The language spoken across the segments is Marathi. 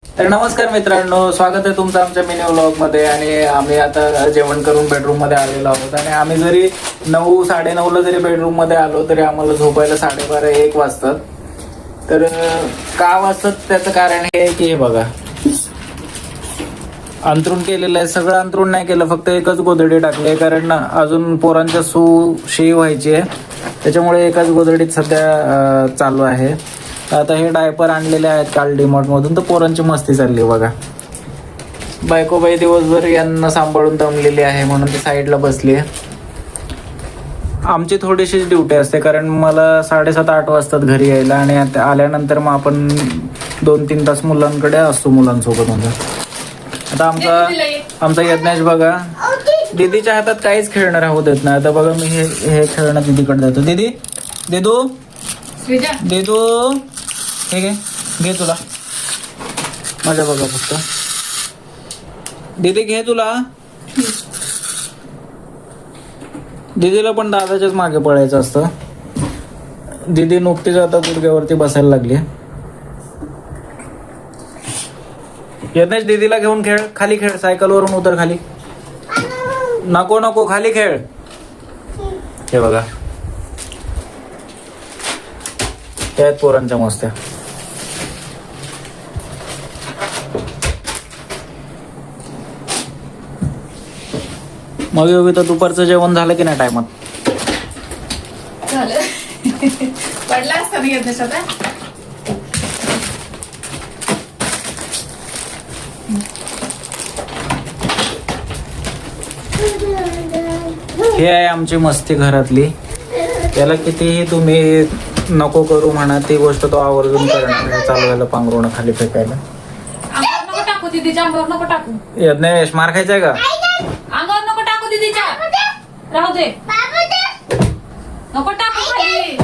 तर नमस्कार मित्रांनो, स्वागत आहे तुमचं आमच्या मिनी व्लॉग मध्ये. आणि आम्ही आता जेवण करून बेडरूम मध्ये आलेलो आहोत. आणि आम्ही जरी 9-9:30ला जरी बेडरूम मध्ये आलो तरी आम्हाला झोपायला 12:30-1 वाजतात. तर का वाजतात त्याचं कारण हे आहे की हे बघा, अंथरूण केलेलं आहे. सगळं अंथरूण नाही केलं, फक्त एकच गोधडी टाकली, कारण अजून पोरांच्या शी व्हायची आहे, त्याच्यामुळे एकाच गोधडीत सध्या चालू आहे. आता हे डायपर आणलेले आहेत काल डीमार्ट मधून, तर पोरांची मस्ती चालली बघा. बायकोबाई दिवसभर यांना सांभाळून दमलेली आहे म्हणून ती साईडला बसली आहे. आमची थोडीशीच ड्युटी असते, कारण मला 7:30-8 वाजतात घरी यायला, आणि आल्यानंतर मग आपण 2-3 तास मुलांकडे असतो, मुलांसोबत. म्हणजे आता आमचा यज्ञेश बघा, दीदीच्या हातात काहीच खेळणं राहू देत नाही. आता बघा मी हे खेळणं दीदीकडे देतो. दीदी देदू हे घे तुला माझ्या बघा फक्त. दीदी घे तुला. दीदीला पण दादाच्याच मागे पळायचं असतं. दीदी नुकतीच आता गुडघ्यावरती बसायला लागली. यज्ञेश दीदीला घेऊन खेळ, खाली खेळ, सायकल वरून उतर खाली. नको खाली खेळ. हे बघा, त्यात पोरांच्या मस्त्या. मग योगी तर दुपारचं जेवण झालं की नाही टायमात? झालं. पडला असता नाही येत आता. हे आहे आमची मस्ती घरातली. त्याला कितीही तुम्ही नको करू म्हणा, ती गोष्ट तो आवर्जून करणार. चालवायला पांघरुणं खाली फेकायला. अंगावर नको टाकू दीदीच्या, अंगावर नको टाकू. यज्ञेश मार खायचाय का? अंगावर नको टाकू दीदीच्या, राहू दे. नको टाकू खाली.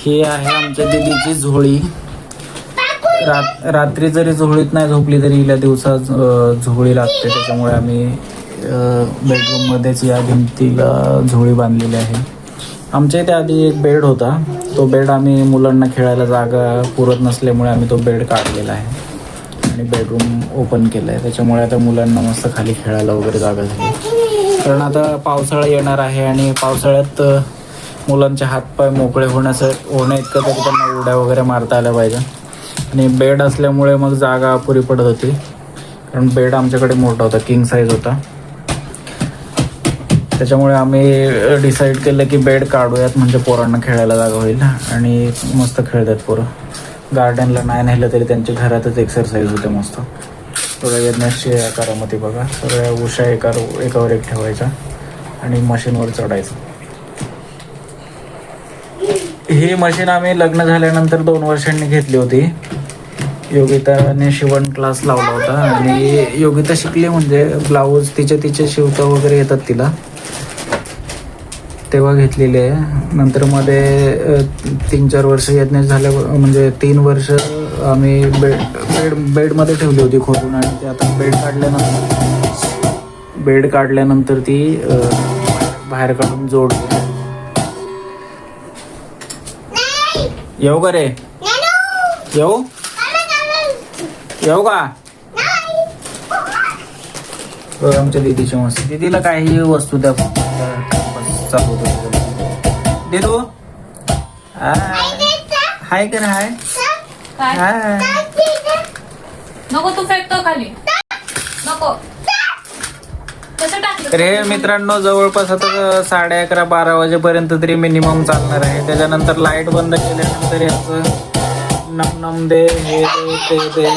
ही आहे आमच्या दीदीची झोळी. रात्री जरी झोळीत नाही झोपली तरी हिला दिवसा झोळी लागते, त्याच्यामुळे आम्ही बेडरूम मध्येच या भिंतीला झोळी बांधलेली आहे. आमच्या इथे आधी एक बेड होता, तो बेड आम्ही मुलांना खेळायला जागा पुरत नसल्यामुळे आम्ही तो बेड काढलेला आहे आणि बेडरूम ओपन केलं आहे. त्याच्यामुळे आता मुलांना मस्त खाली खेळायला वगैरे जागा झाली. कारण आता पावसाळा येणार आहे आणि पावसाळ्यात मुलांचे हातपाय मोकळे होण्या इतकं तरी त्यांना उड्या वगैरे मारता आल्या पाहिजे. आणि बेड असल्यामुळे मग जागा अपुरी पडत होती, कारण बेड आमच्याकडे मोठा होता, किंग साईज होता. त्याच्यामुळे आम्ही डिसाईड केलं की बेड काढूयात, म्हणजे पोरांना खेळायला जागा होईल आणि मस्त खेळतात पोरं. गार्डनला नाही नेलं तरी त्यांच्या घरातच एक्सरसाइज होते मस्त. थोड्या यज्ञाशी आकारामध्ये बघा, सगळ्या उशा एकावर एक ठेवायच्या आणि मशीनवर चढायचं. ही मशीन आम्ही लग्न झाल्यानंतर 2 वर्षांनी घेतली होती. योगिताने शिवण क्लास लावला होता आणि योगिता शिकली, म्हणजे ब्लाऊज तिचे शिवता वगैरे येतात तिला, तेव्हा घेतलेली आहे. नंतर मध्ये 3-4 वर्ष यज्ञ झाल्या, म्हणजे 3 वर्ष आम्ही बेडमध्ये ठेवली होती खोलून. आणि ते आता बेड काढल्यानंतर ती बाहेर काढून जोडली. येऊ का रे? येऊ का? आमच्या दीदीची मस्त. दीदीला काही वस्तू द्या चालू होतं. देदू हाय कर. हाय काय नको, तू फेकतो खाली. नको कसं टाकलं? तर हे मित्रांनो, जवळपास आता 11:30-12 वाजेपर्यंत तरी मिनिमम चालणार आहे. त्याच्यानंतर लाईट बंद केल्यानंतर याचं नम दे हे ते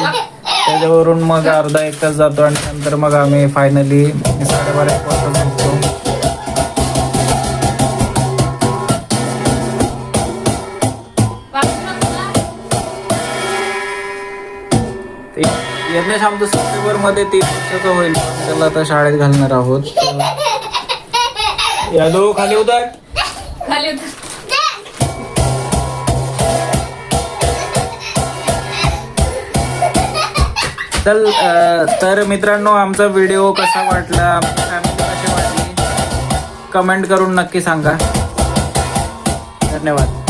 त्याच्यावरून मग अर्धा-1 तास जातो आणि नंतर मग आम्ही फायनली 12:30 वाजता झोपतो. यज्ञेश आमचं सप्टेंबरमध्ये 3 वर्षाचं होईल, त्याला आता शाळेत घालणार आहोत. यादव खाली उतर. तर मित्रांनो, आमचा व्हिडिओ कसा वाटला कमेंट करून नक्की सांगा. धन्यवाद.